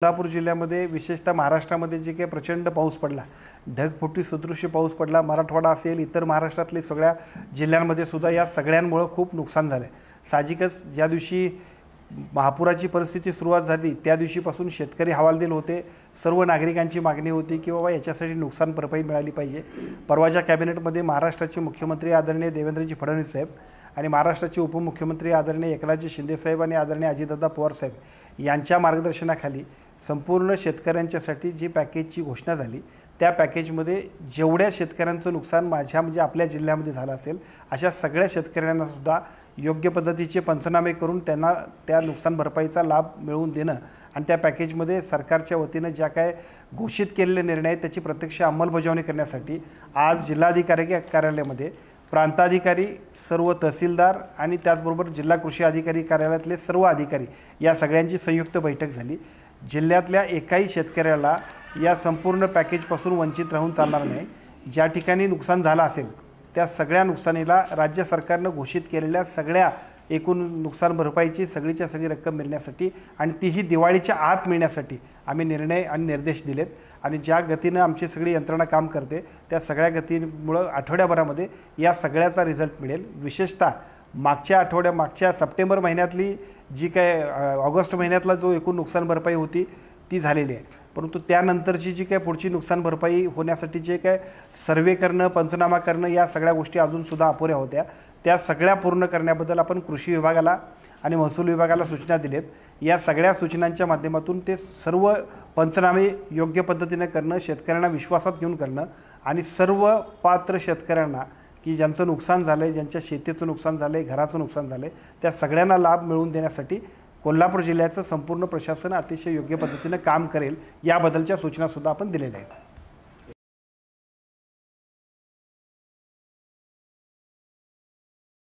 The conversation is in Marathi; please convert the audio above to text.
कोल्हापूर जिल्ह्यामध्ये विशेषतः महाराष्ट्रामध्ये जे काही प्रचंड पाऊस पडला, ढगफुटी सदृश्य पाऊस पडला, मराठवाडा असेल इतर महाराष्ट्रातले सगळ्या जिल्ह्यांमध्ये सुद्धा या सगळ्यांमुळे खूप नुकसान झाले। साहजिकच ज्या दिवशी महापुराची परिस्थिती सुरुवात झाली त्या दिवशीपासून शेतकरी हवालदिल होते। सर्व नागरिकांची मागणी होती की बाबा याच्यासाठी नुकसान भरपाई मिळाली पाहिजे। परवाच्या कॅबिनेटमध्ये महाराष्ट्राचे मुख्यमंत्री आदरणीय देवेंद्रजी फडणवीस साहेब आणि महाराष्ट्राचे उपमुख्यमंत्री आदरणीय एकनाथजी शिंदे साहेब आणि आदरणीय अजितदादा पवार साहेब यांच्या मार्गदर्शनाखाली संपूर्ण शेतकऱ्यांच्यासाठी जी पॅकेजची घोषणा झाली त्या पॅकेजमध्ये जेवढ्या शेतकऱ्यांचं नुकसान म्हणजे आपल्या जिल्ह्यामध्ये झालं असेल अशा सगळ्या शेतकऱ्यांना सुद्धा योग्य पद्धतीचे पंचनामे करून त्यांना त्या नुकसान भरपाईचा लाभ मिळवून देणं आणि त्या पॅकेजमध्ये सरकारच्या वतीने ज्या काय घोषित केलेले निर्णय आहेत त्याची प्रत्यक्ष अंमलबजावणी करण्यासाठी आज जिल्हाधिकारी कार्यालयामध्ये प्रांताधिकारी, सर्व तहसीलदार आणि त्याचबरोबर जिल्हा कृषी अधिकारी कार्यालयातले सर्व अधिकारी या सगळ्यांची संयुक्त बैठक झाली। जिल्ह्यातल्या एकाही शेतकऱ्याला या संपूर्ण पॅकेजपासून वंचित राहून चालणार नाही। ज्या ठिकाणी नुकसान झालं असेल त्या सगळ्या नुकसानीला राज्य सरकारने घोषित केलेल्या सगळ्या एकूण नुकसान भरपाईची सगळीच्या सगळी रक्कम मिळण्यासाठी आणि तीही दिवाळीच्या आत मिळण्यासाठी आम्ही निर्णय आणि निर्देश दिलेत आणि ज्या गतीने आमची सगळी यंत्रणा काम करते त्या सगळ्या गतीमुळे आठवड्याभरामध्ये या सगळ्याचा रिझल्ट मिळेल। विशेषतः मागच्या सप्टेंबर महिन्यातली जी काय ऑगस्ट महिन्यातला जो एकूण नुकसान भरपाई होती ती झालेली आहे, परंतु त्यानंतरची जी काय पुढची नुकसान भरपाई होण्यासाठी जे काय सर्वे करणं, पंचनामा करणं या सगळ्या गोष्टी अजून सुद्धा अपुऱ्या होत्या, त्या सगळ्या पूर्ण करण्याबद्दल आपण कृषी विभागाला आणि महसूल विभागाला सूचना दिलेत। या सगळ्या सूचनांच्या माध्यमातून ते सर्व पंचनामे योग्य पद्धतीने करणं, शेतकऱ्यांना विश्वासात घेऊन करणं आणि सर्व पात्र शेतकऱ्यांना की ज्यांचं नुकसान झालंय, ज्यांच्या शेतीचं नुकसान झालंय, घराचं नुकसान झालंय त्या सगळ्यांना लाभ मिळवून देण्यासाठी कोल्हापूर जिल्ह्याचं संपूर्ण प्रशासन अतिशय योग्य पद्धतीने काम करेल याबद्दलच्या सूचना सुद्धा आपण दिलेल्या आहेत।